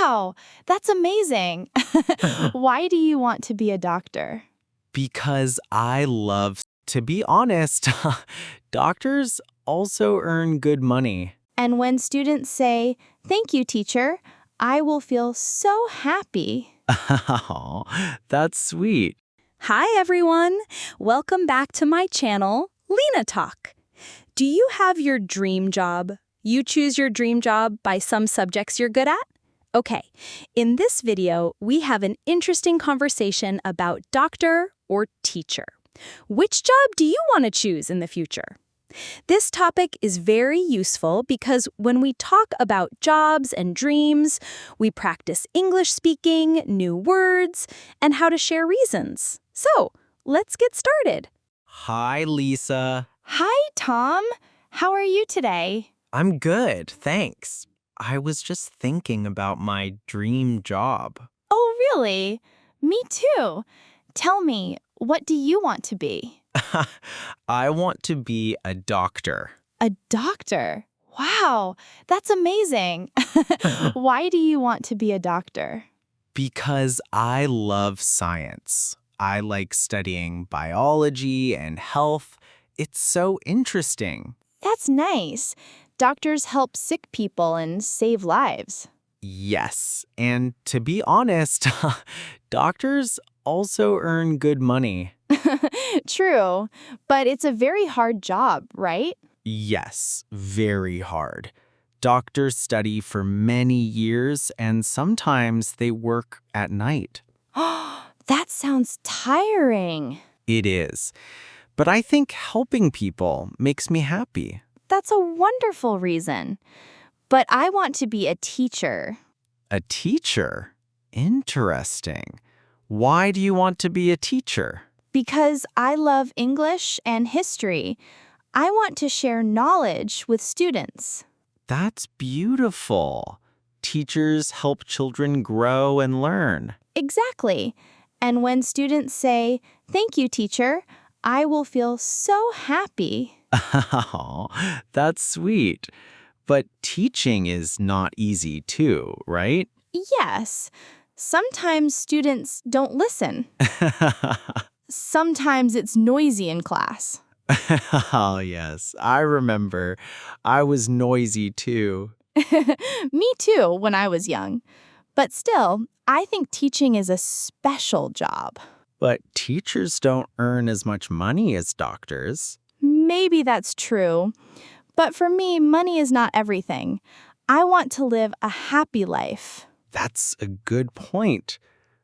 Wow, that's amazing. Why do you want to be a doctor? Because I love, to be honest, doctors also earn good money. And when students say, "Thank you, teacher," I will feel so happy. Oh, that's sweet. Hi everyone! Welcome back to my channel, Lina Talk. Do you have your dream job? You choose your dream job by some subjects you're good at? Okay, in this video, we have an interesting conversation about doctor or teacher. Which job do you want to choose in the future? This topic is very useful because when we talk about jobs and dreams, we practice English speaking, new words, and how to share reasons. So, let's get started. Hi, Lisa. Hi, Tom. How are you today? I'm good, thanks. I was just thinking about my dream job. Oh, really? Me too. Tell me, what do you want to be? I want to be a doctor. A doctor? Wow, that's amazing. Why do you want to be a doctor? Because I love science. I like studying biology and health. It's so interesting. That's nice. Doctors help sick people and save lives. Yes, and to be honest, doctors also earn good money. True, but it's a very hard job, right? Yes, very hard. Doctors study for many years and sometimes they work at night. That sounds tiring. It is. But I think helping people makes me happy. That's a wonderful reason. But I want to be a teacher. A teacher? Interesting. Why do you want to be a teacher? Because I love English and history. I want to share knowledge with students. That's beautiful. Teachers help children grow and learn. Exactly. And when students say, "Thank you, teacher," I will feel so happy. Oh, that's sweet. But teaching is not easy too, right? Yes. Sometimes students don't listen. Sometimes it's noisy in class. Oh, yes. I remember. I was noisy too. Me too, when I was young. But still, I think teaching is a special job. But teachers don't earn as much money as doctors. Maybe that's true. But for me, money is not everything. I want to live a happy life. That's a good point.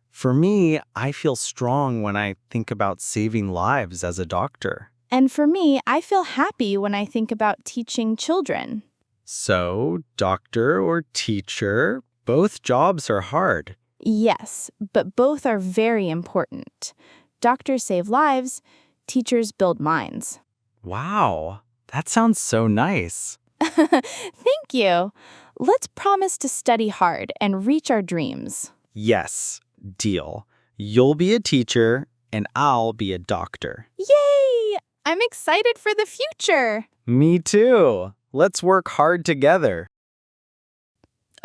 For me, I feel strong when I think about saving lives as a doctor. And for me, I feel happy when I think about teaching children. So, doctor or teacher, both jobs are hard. Yes, but both are very important. Doctors save lives, teachers build minds. Wow, that sounds so nice. Thank you. Let's promise to study hard and reach our dreams. Yes, deal. You'll be a teacher and I'll be a doctor. Yay! I'm excited for the future. Me too. Let's work hard together.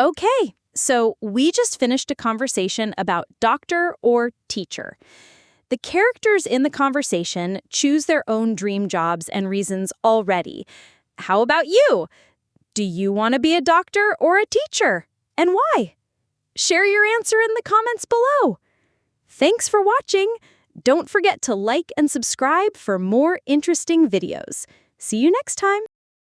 Okay, so we just finished a conversation about doctor or teacher. The characters in the conversation choose their own dream jobs and reasons already. How about you? Do you want to be a doctor or a teacher? And why? Share your answer in the comments below. Thanks for watching. Don't forget to like and subscribe for more interesting videos. See you next time.